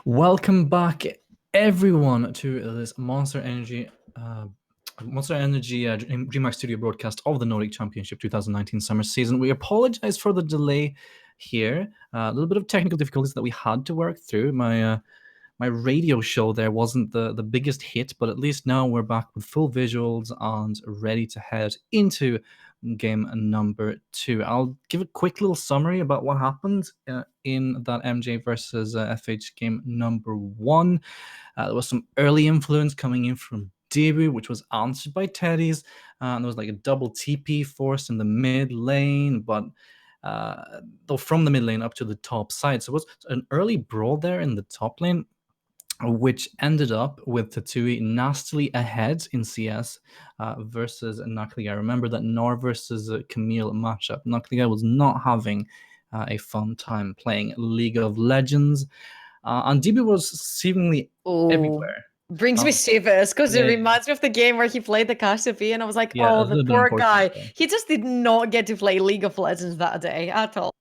Welcome back, everyone, to this Monster Energy DreamHack Studio broadcast of the Nordic Championship 2019 summer season. We apologize for the delay here. A little bit of technical difficulties that we had to work through. My radio show there wasn't the biggest hit, but at least now we're back with full visuals and ready to head into game number 2. I'll give a quick little summary about what happened in that MJ versus FH game number 1. There was some early influence coming in from Debu, which was answered by Teddy's. And there was like a double TP force in the mid lane, but though from the mid lane up to the top side. So it was an early brawl there in the top lane, which ended up with Tatui nastily ahead in CS versus Nakliga. Remember that Nor versus Camille matchup. Nakliga was not having a fun time playing League of Legends, and DB was seemingly everywhere. Brings me shivers because it reminds me of the game where he played the Kashafi, and I was like, oh, the poor guy. He just did not get to play League of Legends that day at all.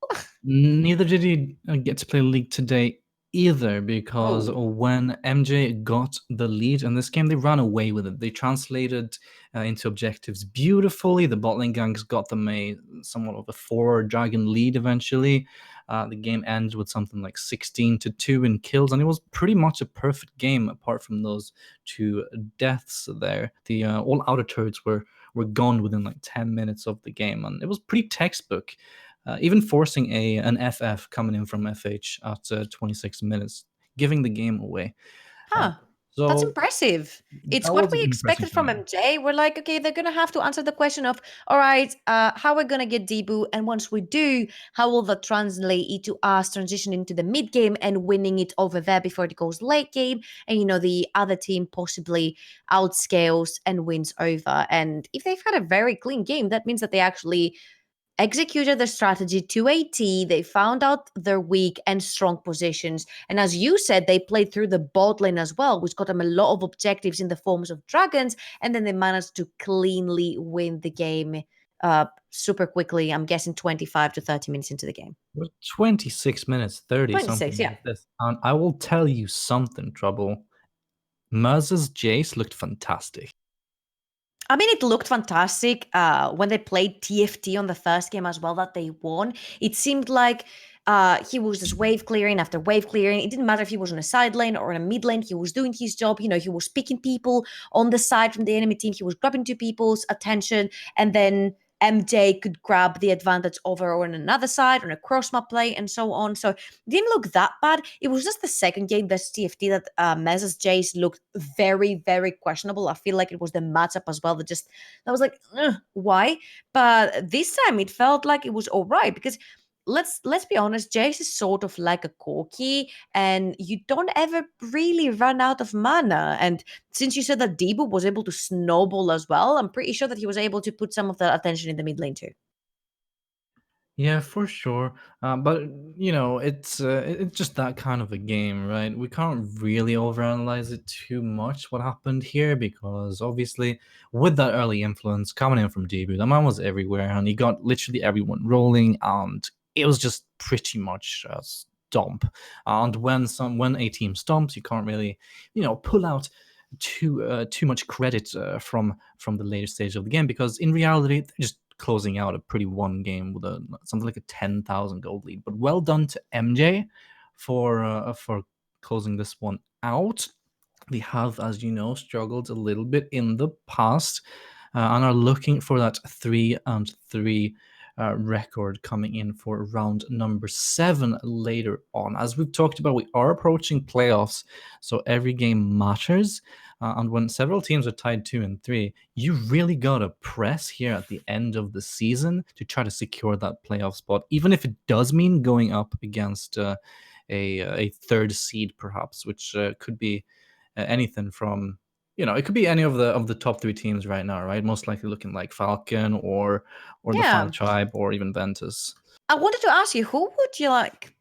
Neither did he get to play League today either, because when MJ got the lead in this game, they ran away with it. They translated into objectives beautifully. The bot lane gangs got them a somewhat of a 4-dragon lead eventually. The game ended with something like 16-2 in kills, and it was pretty much a perfect game apart from those 2 deaths there. The all outer turrets were gone within like 10 minutes of the game, and it was pretty textbook. Even forcing an FF coming in from FH at 26 minutes, giving the game away. So that's impressive. It's what we expected from MJ. We're like, okay, they're going to have to answer the question of, all right, how are we going to get Debu? And once we do, how will that translate into us transitioning into the mid game and winning it over there before it goes late game? And, the other team possibly outscales and wins over. And if they've had a very clean game, that means that they actually executed their strategy to a T. They found out their weak and strong positions. And as you said, they played through the bot lane as well, which got them a lot of objectives in the forms of dragons. And then they managed to cleanly win the game super quickly. I'm guessing 25 to 30 minutes into the game. 26 minutes, 30, 26, something yeah. like this. And I will tell you something, Trouble. Merz's Jace looked fantastic. I mean, it looked fantastic when they played TFT on the first game as well that they won. It seemed like he was just wave clearing after wave clearing. It didn't matter if he was on a side lane or in a mid lane. He was doing his job. He was picking people on the side from the enemy team. He was grabbing 2 people's attention, and then MJ could grab the advantage over on another side, on a cross-map play, and so on. So it didn't look that bad. It was just the second game versus TFT that Mez's Jace looked very, very questionable. I feel like it was the matchup as well that was like, why? But this time it felt like it was all right, because let's be honest, Jace is sort of like a Corki, and you don't ever really run out of mana. And since you said that Debu was able to snowball as well, I'm pretty sure that he was able to put some of the attention in the mid lane too. Yeah, for sure. But it's just that kind of a game, right? We can't really overanalyze it too much what happened here, because obviously with that early influence coming in from Debu, the man was everywhere, and he got literally everyone rolling, and it was just pretty much a stomp. And when a team stomps, you can't really pull out too much credit from the later stage of the game, because in reality they're just closing out a pretty one game with something like a 10,000 gold lead. But well done to MJ for closing this one out. They have, as you know, struggled a little bit in the past, and are looking for that 3-3 record coming in for round number 7 later on. As we've talked about, we are approaching playoffs, so every game matters. And when several teams are tied 2 and 3, you really gotta press here at the end of the season to try to secure that playoff spot, even if it does mean going up against a third seed, perhaps, which could be anything from it could be any of the top 3 teams right now, right? Most likely looking like Falcon or the Final Tribe or even Ventus. I wanted to ask you, who would you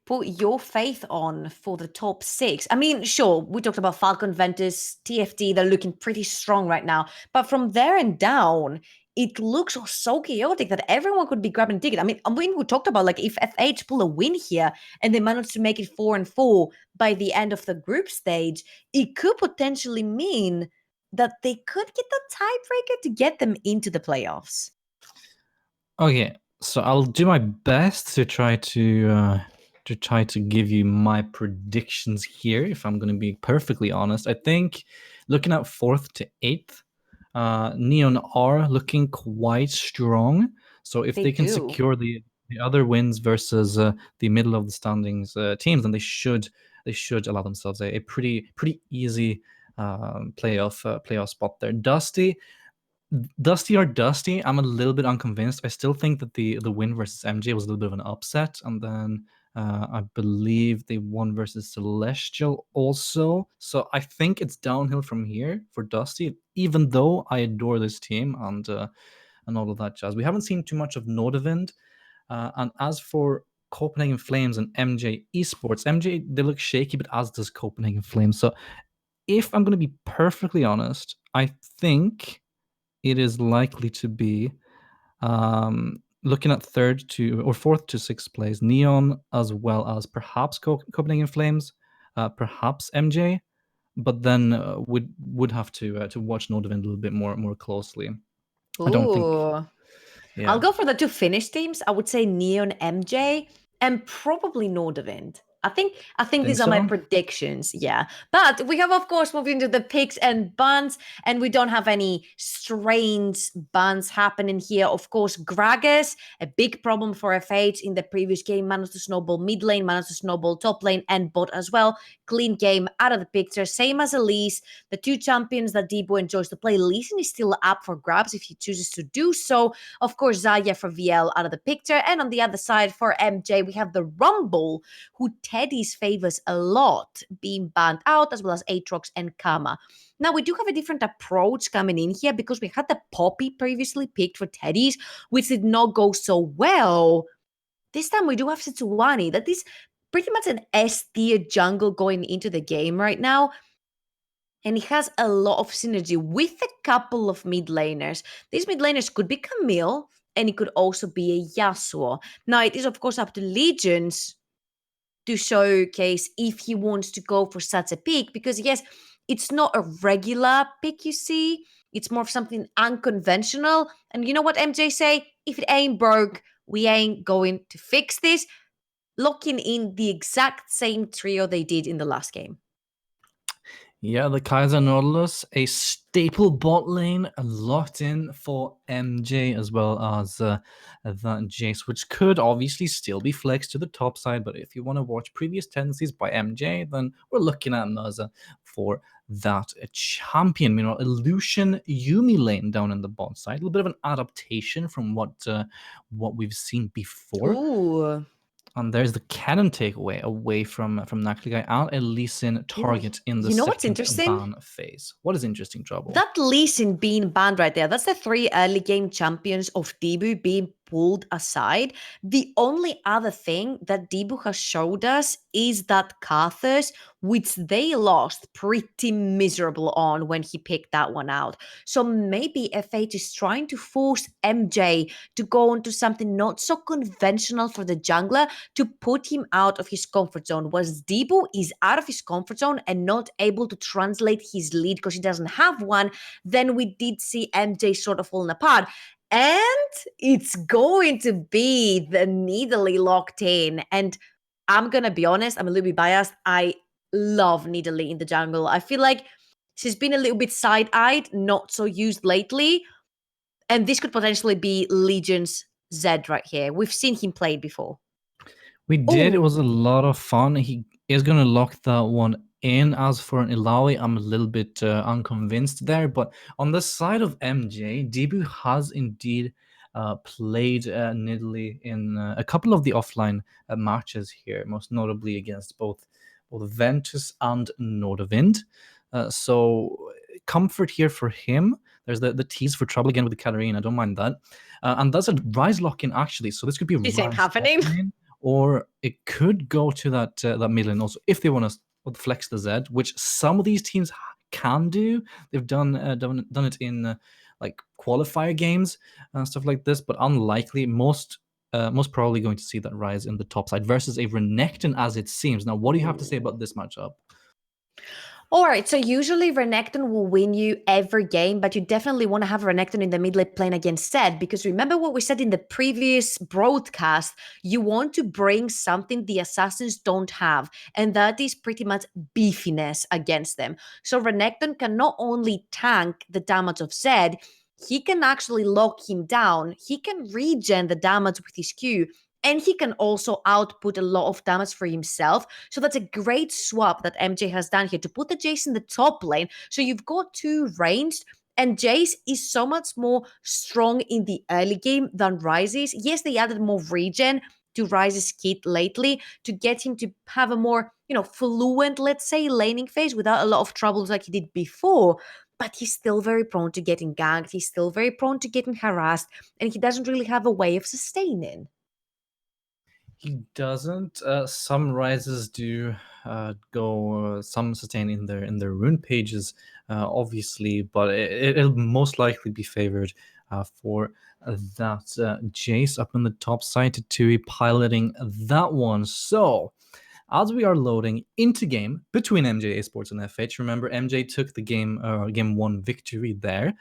put your faith on for the top 6? I mean, sure, we talked about Falcon, Ventus, TFT, they're looking pretty strong right now. But from there and down, it looks so chaotic that everyone could be grabbing a ticket. I mean, we talked about like if FH pull a win here and they manage to make it 4-4 by the end of the group stage, it could potentially mean that they could get the tiebreaker to get them into the playoffs. Okay, so I'll do my best to try to give you my predictions here. If I'm going to be perfectly honest, I think looking at 4th to 8th, Neon are looking quite strong. So if They they can do. secure the other wins versus the middle of the standings teams, then they should allow themselves a pretty easy playoff spot there. Dusty or Dusty, I'm a little bit unconvinced. I still think that the win versus MJ was a little bit of an upset, and then I believe they won versus Celestial also. So I think it's downhill from here for Dusty. Even though I adore this team and all of that jazz, we haven't seen too much of Nordic. And as for Copenhagen Flames and MJ-Esports, MJ they look shaky, but as does Copenhagen Flames. So if I'm going to be perfectly honest, I think it is likely to be looking at 3rd to or 4th to 6th place, Neon as well as perhaps Copenhagen Flames, perhaps MJ, but then would have to watch Nordic a little bit more closely. I don't think, Ooh. I'll yeah, go for the two Finnish teams. I would say Neon MJ and probably Nordavind. I think think these are my so. predictions. Yeah. But we have of course moved into the picks and bans, and we don't have any strange bans happening here. Of course, Gragas, a big problem for FH in the previous game, managed to snowball mid lane, managed to snowball top lane and bot as well. Clean game out of the picture. Same as Elise. The two champions that Debo enjoys to play. Lee Sin is still up for grabs if he chooses to do so. Of course, Zaya for VL out of the picture. And on the other side for MJ, we have the Rumble, who Teddy's favors a lot, being banned out, as well as Aatrox and Kama. Now, we do have a different approach coming in here because we had the Poppy previously picked for Teddy's, which did not go so well. This time we do have Setsuwani. That is pretty much an S tier jungle going into the game right now. And it has a lot of synergy with a couple of mid laners. These mid laners could be Camille, and it could also be a Yasuo. Now, it is, of course, up to Legions to showcase if he wants to go for such a pick, because, yes, it's not a regular pick, you see. It's more of something unconventional. And you know what MJ say? If it ain't broke, we ain't going to fix this. Locking in the exact same trio they did in the last game. Yeah, the Kaiser Nautilus, a staple bot lane locked in for MJ as well as that Jace, which could obviously still be flexed to the top side. But if you want to watch previous tendencies by MJ, then we're looking at Naza for that champion. Meanwhile, Illusion Yumi lane down in the bot side, a little bit of an adaptation from what we've seen before. Ooh. And there's the cannon takeaway away from Nakligai and a Lee Sin Ooh. target in the You know what's second interesting? ban phase. What is interesting, Trouble? That Lee Sin being banned right there, that's the three early game champions of Debu being pulled aside. The only other thing that Debu has showed us is that Karthus, which they lost pretty miserable on when he picked that one out. So maybe FH is trying to force MJ to go into something not so conventional for the jungler to put him out of his comfort zone. Was Debu is out of his comfort zone and not able to translate his lead because he doesn't have one, then we did see MJ sort of falling apart. And it's going to be the Nidalee locked in. And I'm going to be honest, I'm a little bit biased. I love Nidalee in the jungle. I feel like she's been a little bit side-eyed, not so used lately. And this could potentially be Legion's Zed right here. We've seen him play before. We did. It Oh, was a lot of fun. He is going to lock that one in. As for an Ilawi, I'm a little bit unconvinced there. But on the side of MJ, Debu has indeed played Nidalee in a couple of the offline matches here, most notably against both Ventus and Nordavind. So comfort here for him. There's the tease for trouble again with the Katarina. I don't mind that. And that's a Rise lock-in, actually. So this could be a this ain't Rise top happening. lane, or it could go to that mid lane also if they want to flex the Z, which some of these teams can do. They've done it in like qualifier games and stuff like this, but unlikely. Most probably going to see that Rise in the top side versus a Renekton as it seems. Now, what do you have to say about this matchup? All right, so usually Renekton will win you every game, but you definitely want to have Renekton in the mid lane playing against Zed, because remember what we said in the previous broadcast, you want to bring something the assassins don't have, and that is pretty much beefiness against them. So Renekton can not only tank the damage of Zed, he can actually lock him down, he can regen the damage with his Q, and he can also output a lot of damage for himself. So that's a great swap that MJ has done here to put the Jace in the top lane. So you've got two ranged, and Jace is so much more strong in the early game than Ryze is. Yes, they added more regen to Ryze's kit lately to get him to have a more, fluent, let's say, laning phase without a lot of troubles like he did before. But he's still very prone to getting ganked. He's still very prone to getting harassed, and he doesn't really have a way of sustaining. He doesn't. Some rises do go some sustain in their rune pages, obviously, but it'll most likely be favored for that Jace up in the top side to Tui piloting that one. So as we are loading into game between MJ-Esports and FH, remember MJ took the game one victory there.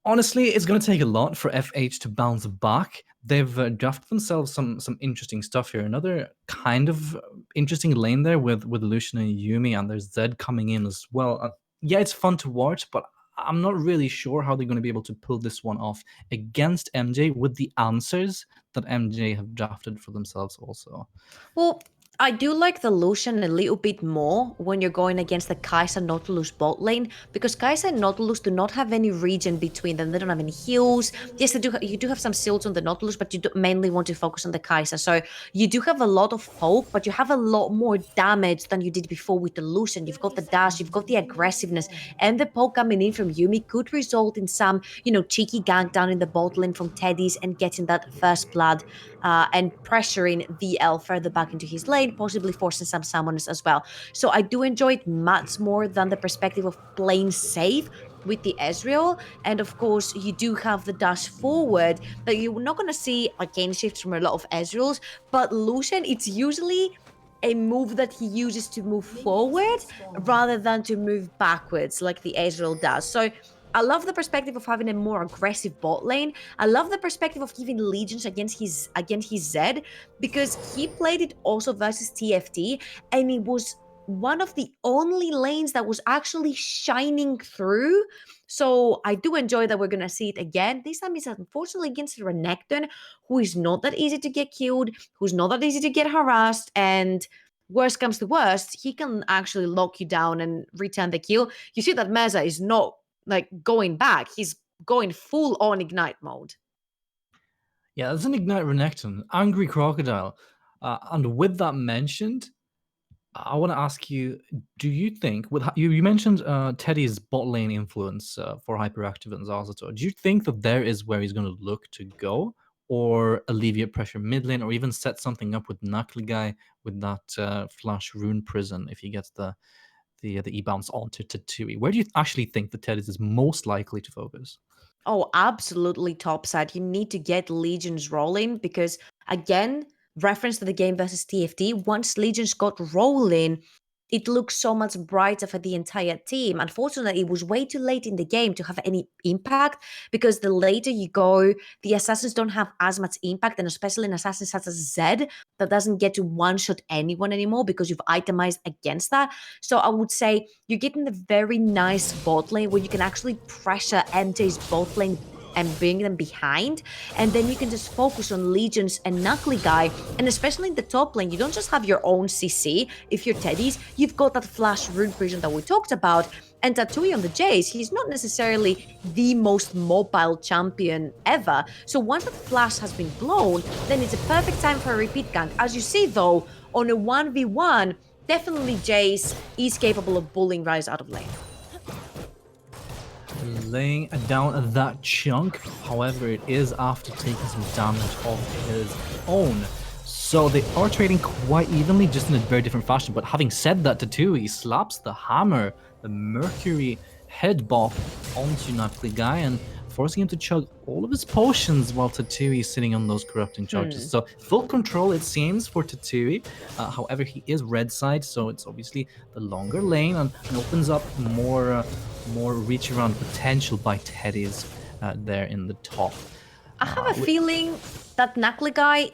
Honestly, it's going to take a lot for FH to bounce back. They've drafted themselves some interesting stuff here. Another kind of interesting lane there with Lucian and Yumi, and there's Zed coming in as well. Yeah, it's fun to watch, but I'm not really sure how they're going to be able to pull this one off against MJ with the answers that MJ have drafted for themselves also. Well, I do like the Lucian a little bit more when you're going against the Kai'Sa Nautilus bot lane, because Kai'Sa and Nautilus do not have any region between them. They don't have any heals. Yes, you do have some shields on the Nautilus, but you mainly want to focus on the Kai'Sa. So you do have a lot of poke, but you have a lot more damage than you did before with the Lucian. You've got the dash, you've got the aggressiveness, and the poke coming in from Yumi could result in some, cheeky gank down in the bot lane from Teddy's and getting that first blood and pressuring VL further back into his lane, possibly forcing some summoners as well. So I do enjoy it much more than the perspective of playing safe with the Ezreal. And of course, you do have the dash forward, but you're not going to see gain shifts from a lot of Ezreals. But Lucian, it's usually a move that he uses to move forward rather than to move backwards like the Ezreal does. So I love the perspective of having a more aggressive bot lane. I love the perspective of giving legions against his Zed, because he played it also versus TFT, and it was one of the only lanes that was actually shining through. So I do enjoy that we're gonna see it again. This time it's unfortunately against Renekton, who is not that easy to get killed, who's not that easy to get harassed, and worst comes to worst, he can actually lock you down and return the kill. You see that Meza is not going back. He's going full on ignite mode. Yeah, there's an Ignite Renekton, Angry Crocodile. And with that mentioned, I want to ask you, do you think, you mentioned Teddy's bot lane influence for Hyperactive and Zazato, do you think that there is where he's going to look to go, or alleviate pressure mid lane, or even set something up with Knuckly Guy with that Flash Rune Prison if he gets the E-bounce onto Tatui? Where do you actually think that Teddy's is most likely to focus? Oh, absolutely topside. You need to get Legions rolling because, again, reference to the game versus TFT, once Legions got rolling, it looks so much brighter for the entire team. Unfortunately, it was way too late in the game to have any impact, because the later you go, the assassins don't have as much impact, and especially in assassins such as Zed, that doesn't get to one-shot anyone anymore because you've itemized against that. So I would say you're getting a very nice bot lane where you can actually pressure MJ's bot lane and bring them behind, and then you can just focus on Legions and Knuckly Guy. And especially in the top lane, you don't just have your own CC. If you're Teddy's, you've got that Flash Rune Prison that we talked about, and Tatui on the Jace, he's not necessarily the most mobile champion ever. So once that Flash has been blown, then it's a perfect time for a repeat gank. As you see though, on a 1v1, definitely Jace is capable of bullying Ryze out of lane. Laying down that chunk, however, it is after taking some damage of his own. So they are trading quite evenly, just in a very different fashion. But having said that, Tatui slaps the hammer, the Mercury head bop onto Knuckly Guy, and forcing him to chug all of his potions while Tatui is sitting on those corrupting charges. So full control, it seems, for Tatui. However, he is red side, so it's obviously the longer lane and opens up more reach around potential by Teddy's there in the top. I have a feeling that Knuckly guy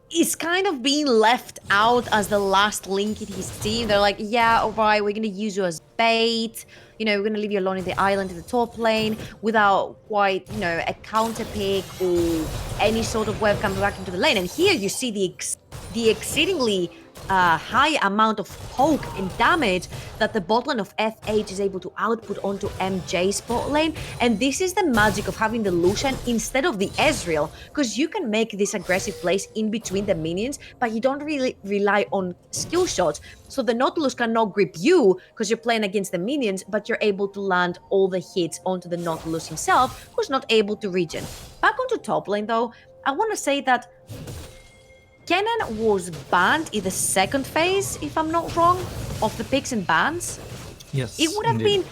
is kind of being left out as the last link in his team. They're like, yeah, all right, we're going to use you as bait. You know, we're going to leave you alone in the island in the top lane without quite, you know, a counter pick or any sort of way of coming back into the lane. And here you see the exceedingly high amount of poke and damage that the bot lane of FH is able to output onto MJ's bot lane. And this is the magic of having the Lucian instead of the Ezreal, because you can make this aggressive plays in between the minions, but you don't really rely on skill shots. So the Nautilus cannot grip you because you're playing against the minions, but you're able to land all the hits onto the Nautilus himself, who's not able to regen. Back onto top lane though, I want to say that Kennen was banned in the second phase, if I'm not wrong, of the picks and bans. Yes, it would have been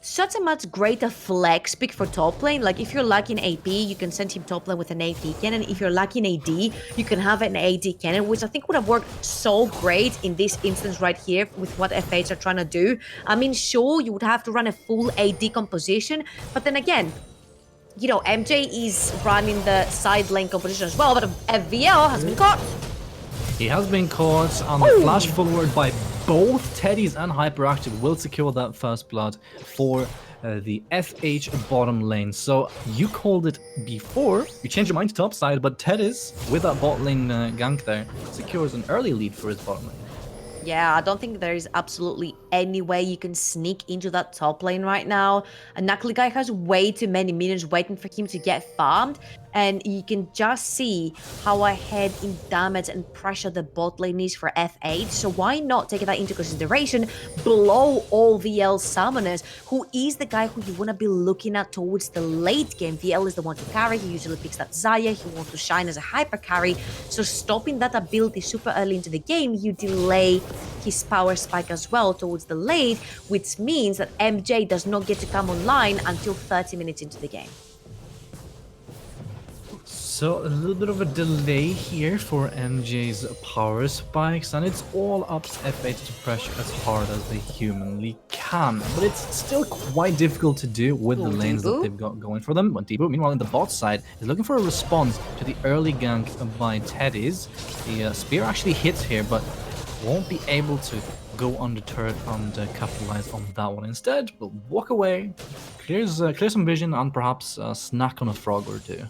such a much greater flex pick for top lane. Like if you're lacking AP, you can send him top lane with an AP Kennen. If you're lacking AD, you can have an AD Kennen, which I think would have worked so great in this instance right here with what FH are trying to do. I mean, sure, you would have to run a full AD composition, but then again, you know, MJ is running the side lane composition as well, but a VL has been caught. He has been caught on the flash forward by both Teddies and Hyperactive. Will secure that first blood for the FH bottom lane. So you called it before, you changed your mind to top side, but Teddies, with that bot lane gank there, secures an early lead for his bottom lane. Yeah, I don't think there is absolutely any way you can sneak into that top lane right now. And Knuckly guy has way too many minions waiting for him to get farmed. And you can just see how ahead in damage and pressure the bot lane is for FH. So why not take that into consideration, blow all VL summoners, who is the guy who you want to be looking at towards the late game. VL is the one to carry. He usually picks that Xayah. He wants to shine as a hyper carry. So stopping that ability super early into the game, you delay his power spike as well towards the late, which means that MJ does not get to come online until 30 minutes into the game. So a little bit of a delay here for MJ's power spikes, and it's all up to FH to pressure as hard as they humanly can. But it's still quite difficult to do with the lanes that they've got going for them. But Deepu, meanwhile, on the bot side, is looking for a response to the early gank by Teddies. The spear actually hits here, but won't be able to go undeterred and capitalize on that one. Instead, will walk away, clear some vision, and perhaps snack on a frog or two.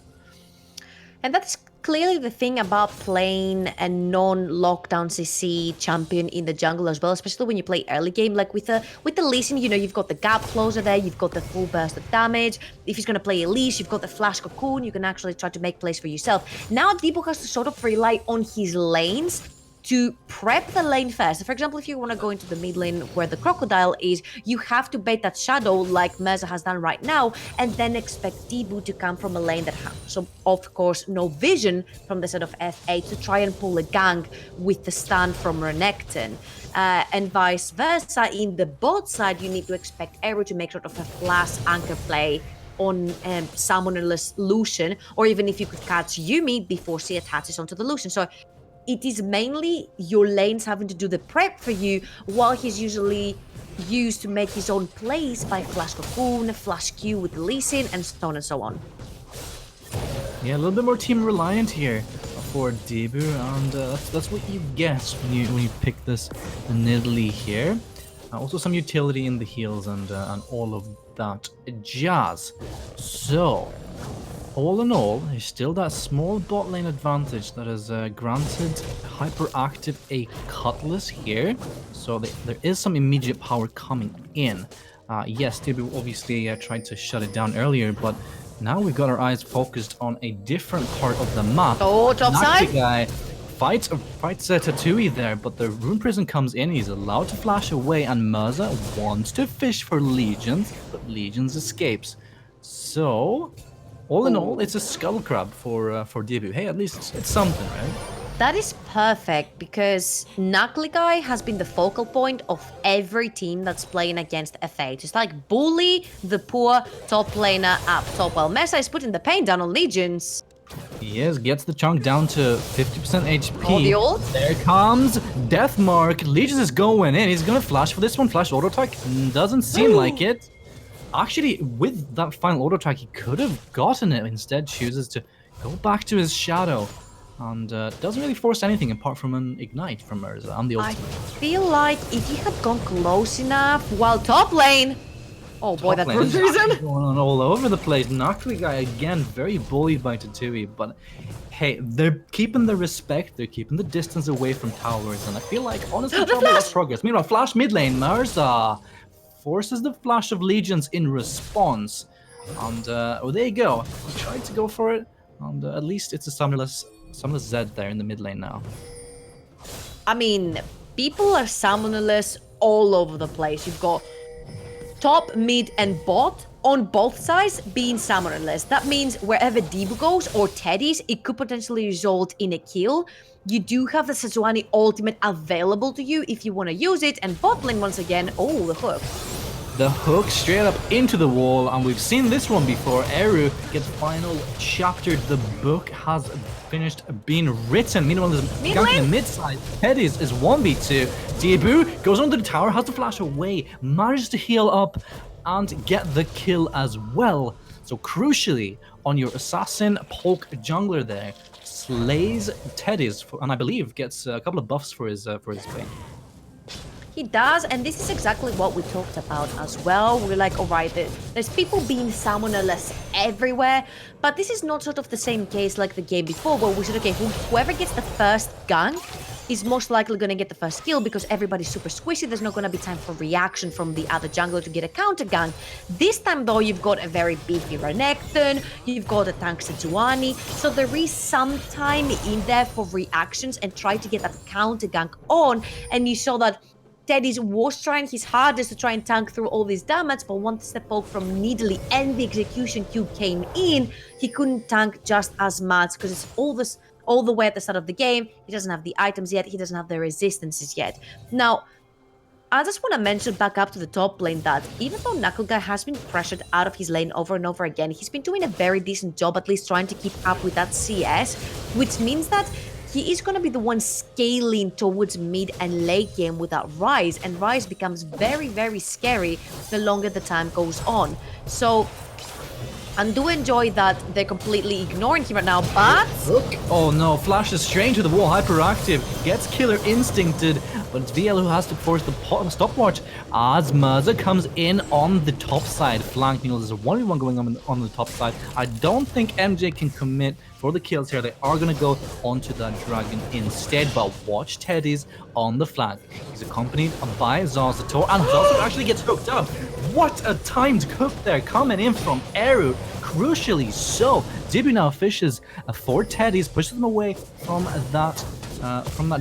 And that's clearly the thing about playing a non-lockdown CC champion in the jungle as well, especially when you play early game. Like with the Lee Sin, you know, you've got the gap closer there, you've got the full burst of damage. If he's going to play Elise, you've got the flash cocoon, you can actually try to make plays for yourself. Now Debo has to sort of rely on his lanes to prep the lane first. So for example, if you want to go into the mid lane where the crocodile is, you have to bait that shadow like Merza has done right now, and then expect Debu to come from a lane that has, so of course, no vision from the side of FA to try and pull a gank with the stun from Renekton. And vice versa, in the bot side, you need to expect Aero to make sort of a flash anchor play on summonerless Lucian, or even if you could catch Yumi before she attaches onto the Lucian. So it is mainly your lanes having to do the prep for you, while he's usually used to make his own plays by Flash Cocoon, Flash Q with the Lee Sin, and so on and so on. Yeah, a little bit more team reliant here for Debu, and that's what you get when you pick this Nidalee here. Also some utility in the heals and all of that jazz. So all in all, there's still that small bot lane advantage that has granted Hyperactive a Cutlass here. So there is some immediate power coming in. Yes, Debu obviously tried to shut it down earlier, but now we've got our eyes focused on a different part of the map. Oh, top side! Guy fights Tatui there, but the Rune Prison comes in, he's allowed to flash away, and Merza wants to fish for Legions, but Legions escapes. So all in all, it's a skull crab for Debu. Hey, at least it's something, right? That is perfect because Knuckly Guy has been the focal point of every team that's playing against FA. Just like bully the poor top laner up top. Well, Mesa is putting the pain down on Legions. He is, gets the chunk down to 50% HP. Oh, the ult? There comes Deathmark. Legis is going in. He's gonna flash for this one. Flash auto attack. Doesn't seem like it. Actually, with that final auto attack, he could have gotten it. Instead, chooses to go back to his shadow. And doesn't really force anything apart from an ignite from Urza and the ultimate. I feel like if he had gone close enough while top lane. Oh boy, that's Top lane is reason. going on all over the place. Knuckly Guy again, very bullied by Tatui, but hey, they're keeping the respect, they're keeping the distance away from towers, and I feel like honestly, probably less progress. Meanwhile, Flash mid lane, Mirza forces the flash of Legions in response, and well, there you go. He tried to go for it, and at least it's a summonerless Zed there in the mid lane now. I mean, people are summonerless all over the place. You've got top, mid, and bot on both sides being summonerless. That means wherever Debu goes or Teddy's, it could potentially result in a kill. You do have the Sejuani ultimate available to you if you want to use it. And bot lane once again, oh, the hook. The hook straight up into the wall, and we've seen this one before. Eru gets final chapter. The book has finished being written. Meanwhile, there's ganking the mid side. Teddy's is 1v2. Debu goes under the tower, has to flash away, manages to heal up and get the kill as well. So crucially, on your assassin Polk jungler there, slays Teddy's, and I believe gets a couple of buffs for his play. He does, and this is exactly what we talked about as well. We're like, all right, there's people being summonerless everywhere, but this is not sort of the same case like the game before, where we said, okay, whoever gets the first gank is most likely going to get the first kill because everybody's super squishy. There's not going to be time for reaction from the other jungler to get a counter gank. This time, though, you've got a very beefy Renekton, you've got a tank Sejuani, so there is some time in there for reactions and try to get that counter gank on, and you saw that Teddy's was trying his hardest to try and tank through all this damage, but once the poke from Nidalee and the execution cube came in, he couldn't tank just as much because it's all the way at the start of the game. He doesn't have the items yet, he doesn't have the resistances yet. Now, I just want to mention back up to the top lane that even though Knuckle Guy has been pressured out of his lane over and over again, he's been doing a very decent job at least trying to keep up with that CS, which means that he is going to be the one scaling towards mid and late game with that Rise, and Rise becomes very, very scary the longer the time goes on. So I do enjoy that they're completely ignoring him right now, but... Oh no, flashes straight into the wall, hyperactive, gets killer instincted, but it's VL who has to force the stopwatch as Mirza comes in on the top side, flanked. You know, there's a 1v1 going on the top side. I don't think MJ can commit for the kills here. They are going to go onto that dragon instead, but watch Teddy's on the flank. He's accompanied by Zazator, and Zazator actually gets hooked up. What a timed hook there coming in from Eru. Crucially so, Debu now fishes for Teddy's, pushes them away from that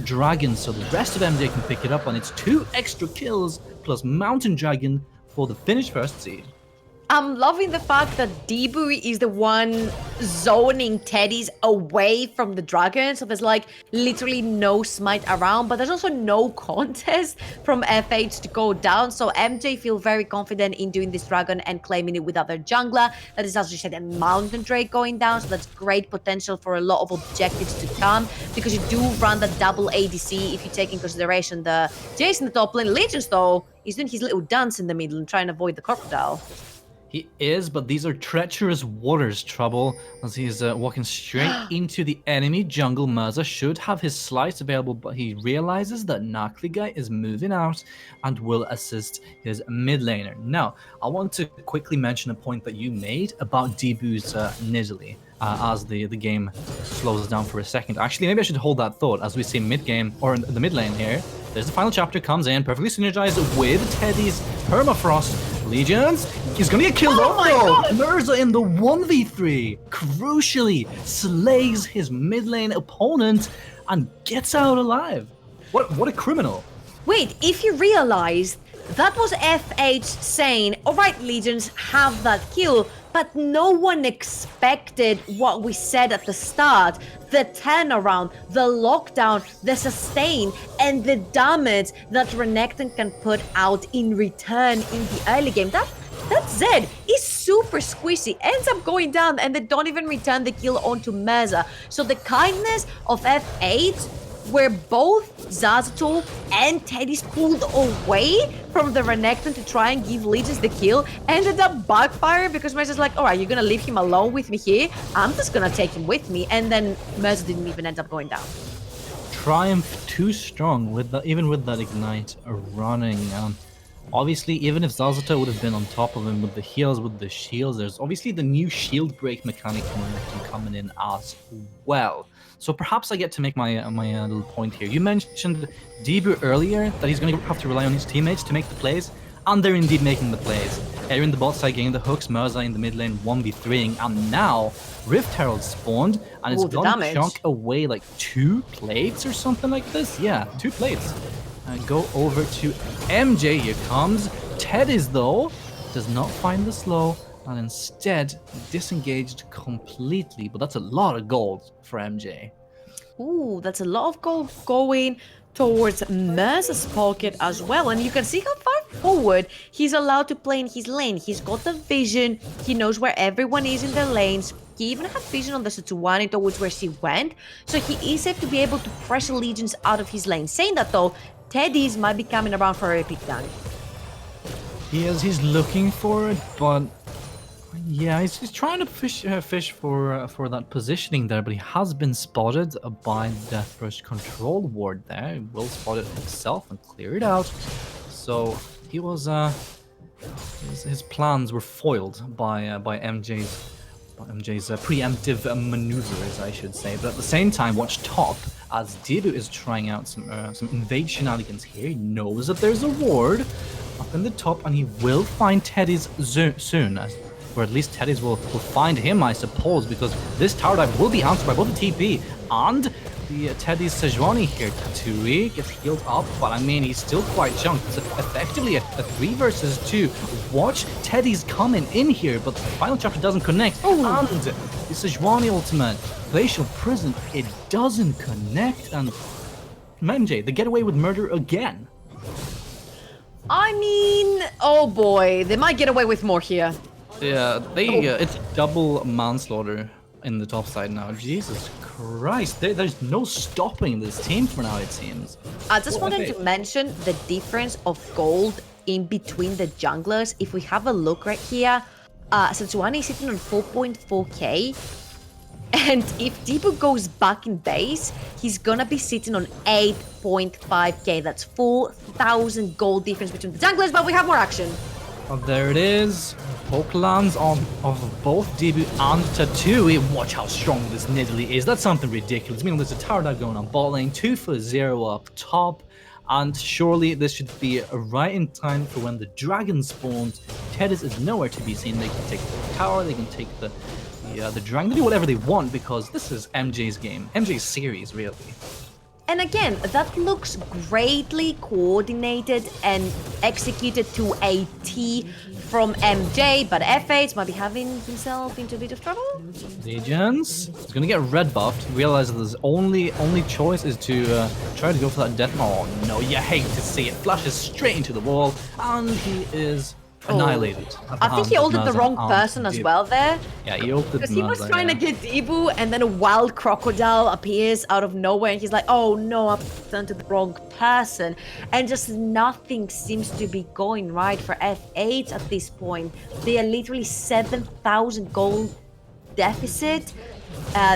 dragon, so the rest of MJ can pick it up, and it's 2 extra kills plus Mountain Dragon for the finish first seed. I'm loving the fact that Debu is the one zoning Teddy's away from the dragon. So there's like literally no smite around, but there's also no contest from FH to go down. So MJ feel very confident in doing this dragon and claiming it without their jungler. That is, as you said, a Mountain Drake going down. So that's great potential for a lot of objectives to come because you do run the double ADC if you take in consideration the Jace in the top lane. Legends, though, he's doing his little dance in the middle and trying to avoid the crocodile. He is, but these are treacherous waters, Trouble, as he's walking straight into the enemy jungle. Mirza should have his slice available, but he realizes that Knuckly Guy is moving out and will assist his mid laner. Now, I want to quickly mention a point that you made about Debu's Nidalee. As the game slows down for a second. Actually, maybe I should hold that thought as we see mid-game, or in the mid lane here. There's the final chapter, comes in, perfectly synergized with Teddy's Permafrost. Legions, he's gonna get killed off though! Mirza in the 1v3, crucially slays his mid lane opponent and gets out alive. What a criminal. Wait, if you realized That was FH saying, all right, Legions, have that kill, but no one expected what we said at the start. The turnaround, the lockdown, the sustain, and the damage that Renekton can put out in return in the early game. That Zed is super squishy, ends up going down, and they don't even return the kill onto Meza. So the kindness of F8, where both Zazatul and Teddy's pulled away from the Renekton to try and give Legions the kill, ended up backfiring because Meza's like, all right, you're gonna leave him alone with me here? I'm just gonna take him with me. And then Meza didn't even end up going down. Triumph too strong with that, even with that ignite running. Obviously, even if Zazuta would have been on top of him with the heals, with the shields, there's obviously the new shield break mechanic coming in as well. So perhaps I get to make my little point here. You mentioned Debu earlier, that he's going to have to rely on his teammates to make the plays, and they're indeed making the plays. Air in the bot side getting the hooks, Mirza in the mid lane 1v3ing, and now Rift Herald spawned, and it's going to chunk away like 2 plates or something like this. Yeah, 2 plates. Go over to MJ, here comes. Teddy's though, does not find the slow, and instead disengaged completely, but that's a lot of gold for MJ. Ooh, that's a lot of gold going towards Merza's pocket as well. And you can see how far forward he's allowed to play in his lane. He's got the vision, he knows where everyone is in the lanes. He even had vision on the Sejuani towards where she went, so he is safe to be able to pressure Legions out of his lane. Saying that though, Teddy's might be coming around for a repeat gank. He's looking for it, but yeah, he's trying to fish for that positioning there, but he has been spotted by the Death Rush control ward there. He will spot it himself and clear it out. So he was his plans were foiled by MJ's preemptive maneuvers, I should say. But at the same time, watch top as Debu is trying out some invade shenanigans here. He knows that there's a ward up in the top, and he will find Teddy's soon, or at least Teddy's will find him, I suppose, because this tower dive will be answered by both the TP and the Teddy's Sejuani here. Tui gets healed up, but I mean, he's still quite chunked. It's effectively a 3 versus 2. Watch Teddy's coming in here, but the final chapter doesn't connect. Oh. And the Sejuani ultimate, Glacial Prison, it doesn't connect, and MJ, they get away with murder again. I mean, oh boy, they might get away with more here. Yeah, it's double manslaughter in the top side now. Jesus Christ, there's no stopping this team for now, it seems. I just wanted to mention the difference of gold in between the junglers. If we have a look right here, Sejuani is sitting on 4.4k. And if Debu goes back in base, he's gonna be sitting on 8.5k. That's 4,000 gold difference between the junglers, but we have more action. Oh, there it is. Poke lands of both Debu and Tatui. Watch how strong this Nidalee is. That's something ridiculous. Meanwhile, there's a tower dive going on bot lane, 2 for 0 up top. And surely this should be right in time for when the dragon spawns. Tedis is nowhere to be seen. They can take the tower, they can take the dragon, they do whatever they want, because this is MJ's game, MJ's series, really. And again, that looks greatly coordinated and executed to a T from MJ, but F8 might be having himself into a bit of trouble. Legions is gonna get red buffed, realizes his only choice is to try to go for that death. Oh no, you hate to see it. Flashes straight into the wall, and he is annihilated. I think he ulted the wrong person as well there. Yeah, he ulted because he was trying to get Debu, and then a wild crocodile appears out of nowhere, and he's like, oh no, I've done to the wrong person. And just nothing seems to be going right for F8 at this point. They are literally 7,000 gold deficit.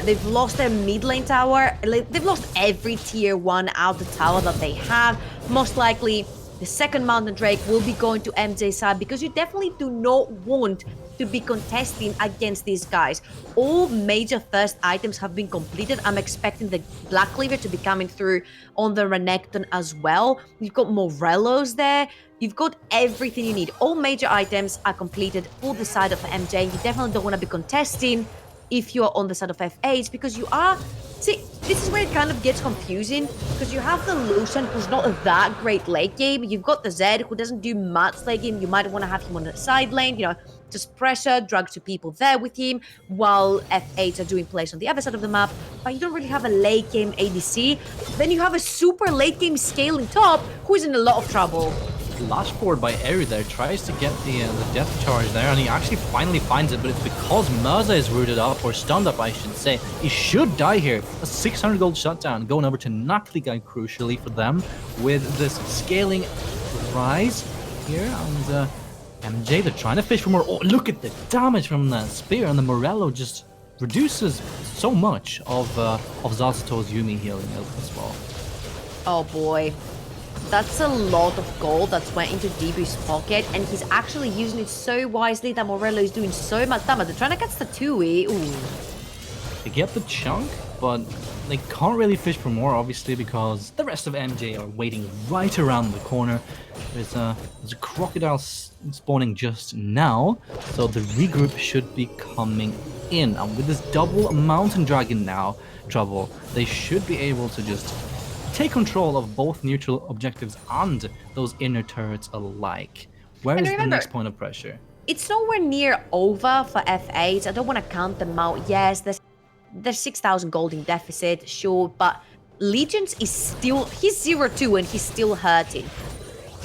They've lost their mid lane tower. They've lost every tier 1 out the tower that they have. Most likely, the second Mountain Drake will be going to MJ's side, because you definitely do not want to be contesting against these guys. All major first items have been completed. I'm expecting the Black Cleaver to be coming through on the Renekton as well. You've got Morellos there. You've got everything you need. All major items are completed for the side of MJ. You definitely don't want to be contesting if you're on the side of F8, because you are See, this is where it kind of gets confusing because you have the Lucian who's not that great late game. You've got the Zed who doesn't do much late game. You might want to have him on the side lane, just pressure, drag two people there with him while F8 are doing plays on the other side of the map. But you don't really have a late game ADC. Then you have a super late game scaling top who is in a lot of trouble. Flash forward by Eru there, tries to get the death charge there, and he actually finally finds it, but it's because Mirza is rooted up, or stunned up I should say. He should die here. A 600 gold shutdown going over to Nakligai crucially for them with this scaling rise here, and MJ, they're trying to fish for more. Oh, look at the damage from that spear, and the Morello just reduces so much of Zazato's Yumi healing as well. Oh boy. That's a lot of gold that's went into Debu's pocket, and he's actually using it so wisely that Morello is doing so much damage. They're trying to catch the 2E. Ooh. They get the chunk, but they can't really fish for more, obviously, because the rest of MJ are waiting right around the corner. There's a crocodile spawning just now, so the regroup should be coming in. And with this double mountain dragon now, Trouble, they should be able to just take control of both neutral objectives and those inner turrets alike. Where is the next point of pressure? It's nowhere near over for F8. I don't want to count them out. Yes, there's 6,000 gold in deficit, sure, but Legions is still, he's 0-2 and he's still hurting.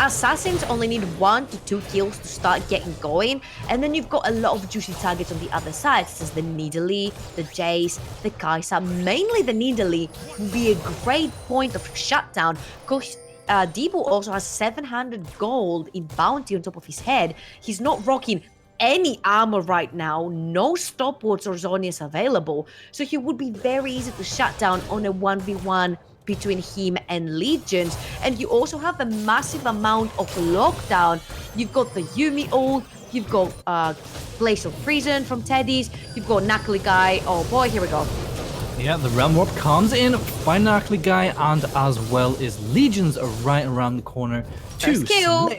Assassins only need 1 to 2 kills to start getting going, and then you've got a lot of juicy targets on the other side, such as the Nidalee, the Jace, the Kai'Sa. Mainly the Nidalee would be a great point of shutdown, because Debu also has 700 gold in bounty on top of his head. He's not rocking any armor right now, no stopwatch or Zhonya's available, so he would be very easy to shut down on a 1v1 between him and Legions. And you also have a massive amount of lockdown. You've got the Yumi ult, you've got Place of Prison from Teddy's, you've got Nakligai. Oh boy, here we go. Yeah, the Realm Warp comes in, find Nakligai, and as well as Legions are right around the corner. First kill.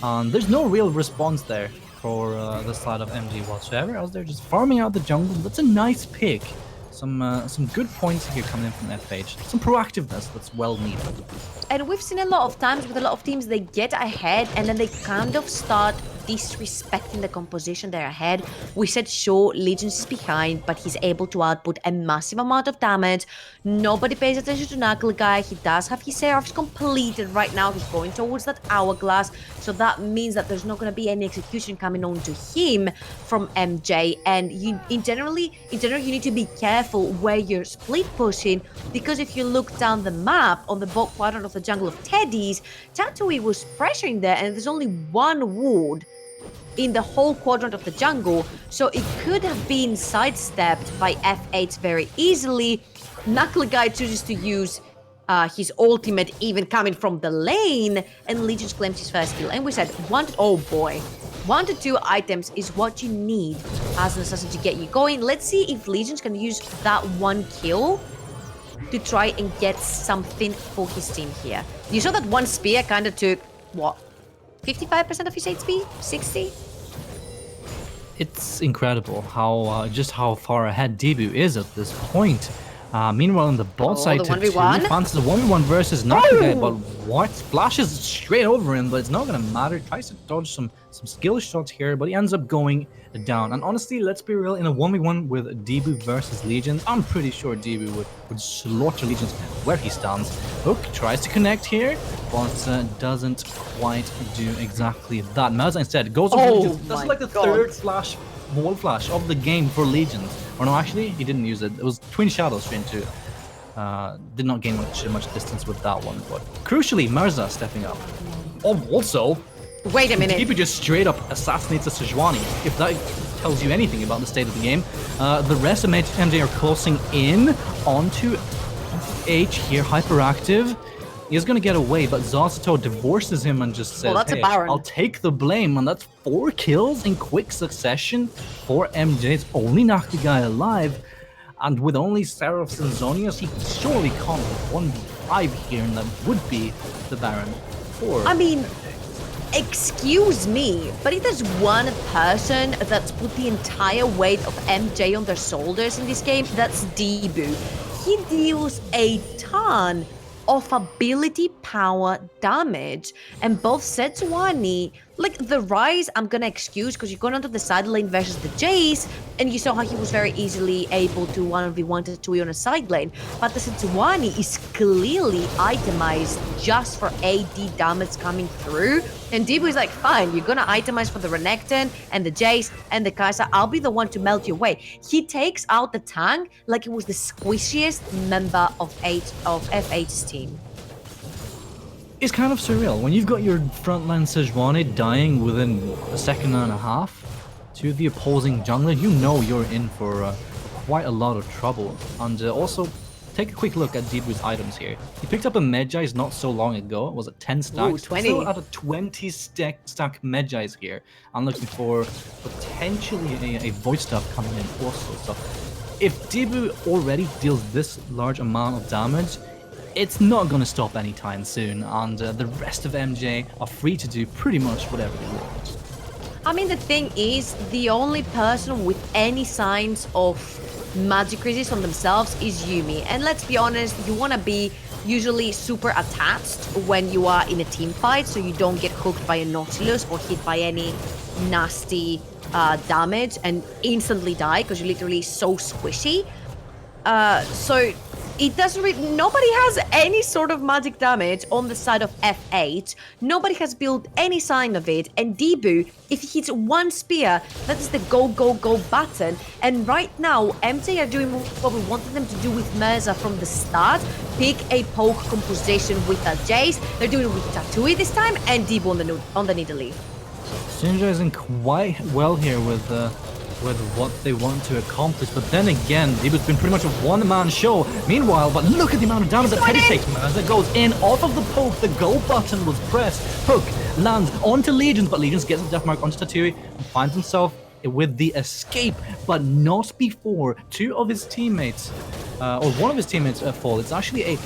And there's no real response there for the side of MG whatsoever, as they're just farming out the jungle. That's a nice pick. Some good points here coming in from FH. Some proactiveness that's well needed. And we've seen a lot of times with a lot of teams, they get ahead and then they kind of start disrespecting the composition they're ahead. We said, sure, Legion's is behind, but he's able to output a massive amount of damage. Nobody pays attention to Nakligai. He does have his seraphs completed right now. He's going towards that hourglass. So that means that there's not going to be any execution coming on to him from MJ. And in general, you need to be careful where you're split pushing, because if you look down the map on the bottom quadrant of the jungle of Teddy's, Tatooine was pressuring there, and there's only one ward in the whole quadrant of the jungle, so it could have been sidestepped by F8 very easily. Nakligai chooses to use his ultimate even coming from the lane, and Legion's claims his first kill. And we said, oh boy, 1 to 2 items is what you need as an assassin to get you going. Let's see if Legion's can use that 1 kill to try and get something for his team here. You saw that 1 spear kind of took, what, 55% of his HP? 60? It's incredible how just how far ahead Debu is at this point. Meanwhile, on the bot side, the 1v1? Fancy's a 1v1 versus Nakligai, but what? Splashes straight over him, but it's not gonna matter. Tries to dodge some skill shots here, but he ends up going down. And honestly, let's be real, in a 1v1 with Debu versus Legions, I'm pretty sure Debu would slaughter Legions where he stands. Hook tries to connect here, but doesn't quite do exactly that. Mirza instead goes over Legions. That's like the third wall flash of the game for Legions. Or no, actually, he didn't use it. It was Twin Shadows straight into. Did not gain much distance with that one, but crucially, Mirza stepping up. Oh, also, wait a minute. Debu just straight up assassinates a Sejuani. If that tells you anything about the state of the game, the rest of MJ are closing in onto H here, hyperactive. He's gonna get away, but Zazato divorces him and just says, that's hey, a Baron. I'll take the blame. And that's 4 kills in quick succession for MJ's only Nakligai alive. And with only Seraphs and Zhonya's, he surely can't 1v5 here, and that would be the Baron for I mean, Excuse me, but if there's one person that's put the entire weight of MJ on their shoulders in this game, that's Debu. He deals a ton of ability power damage, and both Sejuani, like the Rise, I'm gonna excuse because you're going onto the side lane versus the Jace, and you saw how he was very easily able to 1v1 to 2 on a side lane, but the Sejuani is clearly itemized just for AD damage coming through, and Debu is like, fine, you're gonna itemize for the Renekton and the Jace and the Kai'Sa, I'll be the one to melt your way. He takes out the tank like it was the squishiest member of F8's team. It's kind of surreal when you've got your frontline Sejuani dying within a second and a half to the opposing jungler. You know you're in for quite a lot of trouble. And also, take a quick look at Debu's items here. He picked up a Medjay's not so long ago. It was at 10 stacks. Ooh, 20. Still at a 20 stack Medjay's here. I'm looking for potentially a void stuff coming in also. So if Debu already deals this large amount of damage, it's not going to stop anytime soon, and the rest of MJ are free to do pretty much whatever they want. I mean, the thing is, the only person with any signs of magic resist on themselves is Yuumi. And let's be honest, you want to be usually super attached when you are in a team fight, so you don't get hooked by a Nautilus or hit by any nasty damage and instantly die because you're literally so squishy. So it doesn't really, nobody has any sort of magic damage on the side of F8. Nobody has built any sign of it. And Debu, if he hits one spear, that is the go, go, go button. And right now, MJ are doing what we wanted them to do with Mirza from the start. Pick a poke composition with a Jace. They're doing it with Tatui this time, and Debu on the Nidalee. Sinja is in quite well here with what they want to accomplish, but then again, Debu's been pretty much a one-man show. Meanwhile, but look at the amount of damage that Teddy takes. As it goes in off of the poke, the go button was pressed. Hook lands onto Legions, but Legions gets a death mark onto Tatui and finds himself with the escape, but not before two of his teammates, or one of his teammates fall. It's actually a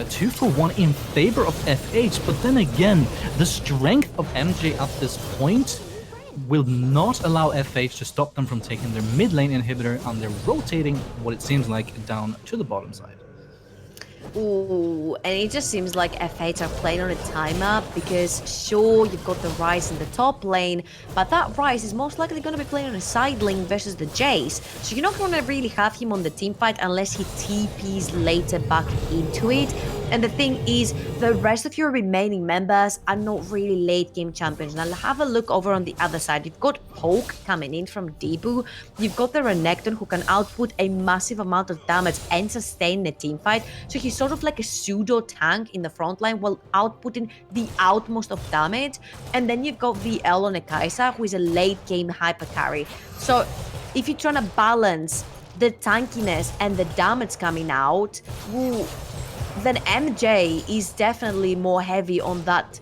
2-for-1 in favor of FH, but then again, the strength of MJ at this point will not allow FH to stop them from taking their mid lane inhibitor, and they're rotating what it seems like down to the bottom side. Ooh, and it just seems like F8 are playing on a timer because sure, you've got the Ryze in the top lane, but that Ryze is most likely going to be playing on a side lane versus the Jace, so you're not going to really have him on the team fight unless he TPs later back into it. And the thing is, the rest of your remaining members are not really late game champions. Now have a look over on the other side. You've got Poke coming in from Debu. You've got the Renekton who can output a massive amount of damage and sustain the team fight. So he's sort of like a pseudo tank in the front line while outputting the outmost of damage. And then you've got VL on a Kai'Sa who is a late game hyper carry. So if you're trying to balance the tankiness and the damage coming out, ooh, then MJ is definitely more heavy on that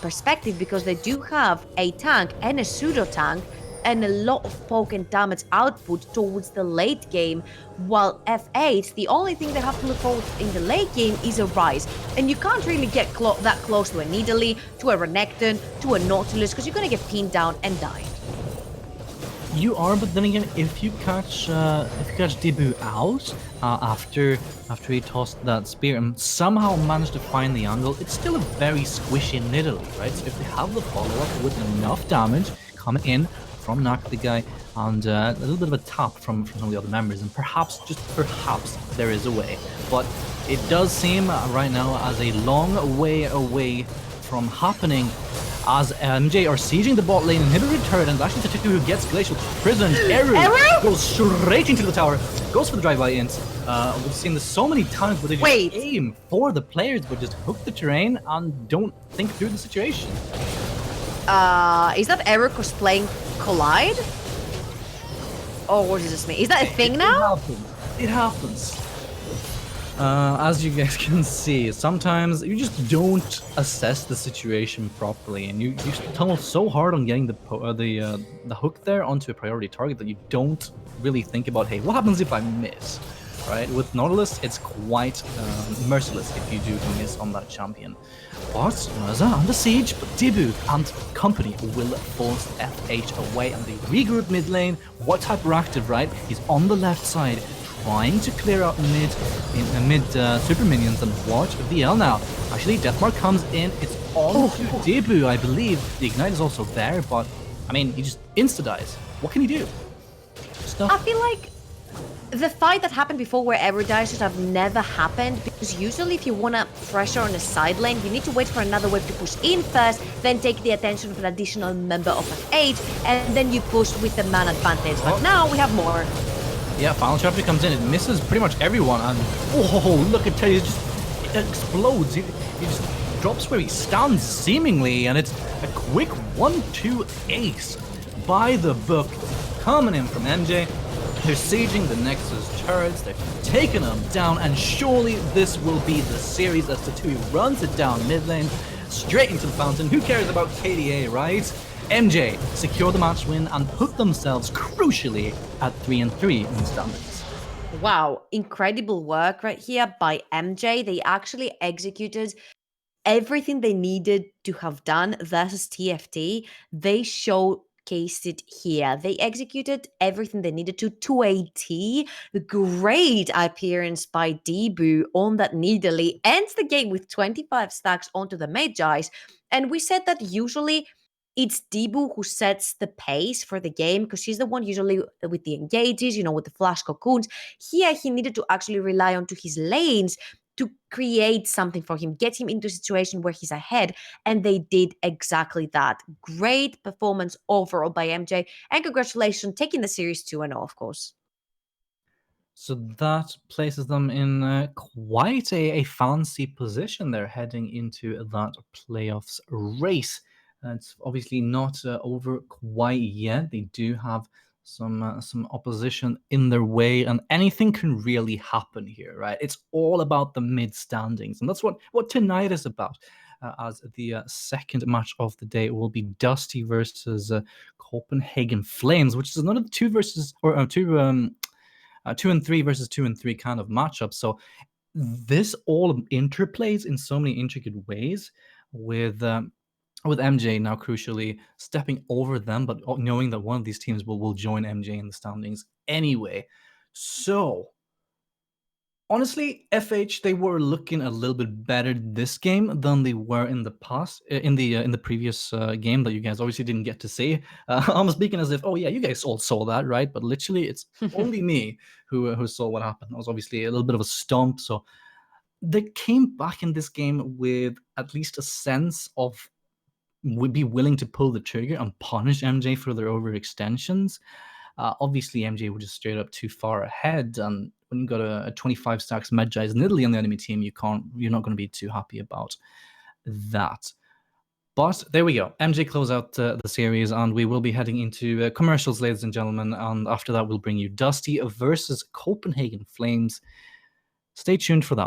perspective because they do have a tank and a pseudo tank and a lot of poke and damage output towards the late game, while F8, the only thing they have to look forward to in the late game is a Ryze. And you can't really get that close to a Nidalee, to a Renekton, to a Nautilus because you're going to get pinned down and die. You are, but then again, if you catch Debu out after he tossed that spear and somehow managed to find the angle, it's still a very squishy Nidalee, right? So if they have the follow-up with enough damage coming in from Nak the guy and a little bit of a tap from some of the other members, and perhaps, just perhaps, there is a way. But it does seem right now as a long way away from happening, as MJ are sieging the bot lane, inhibitor turret, and actually Tatui who gets Glacial Prison. Eru goes straight into the tower, goes for the drive-by int. We've seen this so many times where they just aim for the players, but just hook the terrain and don't think through the situation. Is that Eru cosplaying Collide? Or was it just me? Is that a thing now? It happens. As you guys can see, sometimes you just don't assess the situation properly, and you tunnel so hard on getting the hook there onto a priority target that you don't really think about, hey, what happens if I miss? right? With Nautilus, it's quite merciless if you do miss on that champion. But Mirza under siege, but Dibu and company will force FH away, and they regroup mid lane. What type are active, right? He's on the left side, trying to clear out mid super minions, and watch VL now. Actually, Deathmark comes in. It's on to Dibu, I believe. The Ignite is also there, but I mean, he just insta-dies. What can he do? I feel like the fight that happened before where every dies should have never happened, because usually if you want to pressure on a side lane, you need to wait for another wave to push in first, then take the attention of an additional member of an age, and then you push with the man advantage. But now we have more. Yeah, Final Chapter comes in, it misses pretty much everyone, and oh, look at Teddy, it explodes. He just drops where he stands, seemingly, and it's a quick 1-2 ace by the book coming in from MJ. They're sieging the Nexus turrets, they're taking them down, and surely this will be the series as Tatui runs it down mid lane, straight into the fountain. Who cares about KDA, right? MJ secure the match win and put themselves crucially at 3-3 in the standings. Wow, incredible work right here by MJ. They actually executed everything they needed to have done versus TFT. They showcased it here. They executed everything they needed to a T. Great appearance by Debu on that Nidalee. Ends the game with 25 stacks onto the Magi's. And we said that usually it's Debu who sets the pace for the game, because she's the one usually with the engages, with the flash cocoons. Here, he needed to actually rely onto his lanes to create something for him, get him into a situation where he's ahead, and they did exactly that. Great performance overall by MJ, and congratulations taking the series 2-0, of course. So that places them in quite a fancy position. They're heading into that playoffs race. It's obviously not over quite yet. They do have some opposition in their way, and anything can really happen here, right? It's all about the mid standings, and that's what tonight is about. As the second match of the day will be Dusty versus Copenhagen Flames, which is another 2 and 3 versus 2 and 3 kind of matchup. So this all interplays in so many intricate ways, with MJ now crucially stepping over them, but knowing that one of these teams will join MJ in the standings anyway. So honestly, FH, they were looking a little bit better this game than they were in the past, in the previous game that you guys obviously didn't get to see. I'm speaking as if, oh yeah, you guys all saw that, right? But literally, it's only me who saw what happened. It was obviously a little bit of a stomp. So they came back in this game with at least a sense of would be willing to pull the trigger and punish MJ for their overextensions. Obviously, MJ was just straight up too far ahead, and when you got a 25 stacks Medjai's Nidalee on the enemy team, you're not going to be too happy about that. But there we go. MJ close out the series, and we will be heading into commercials, ladies and gentlemen. And after that, we'll bring you Dusty versus Copenhagen Flames. Stay tuned for that.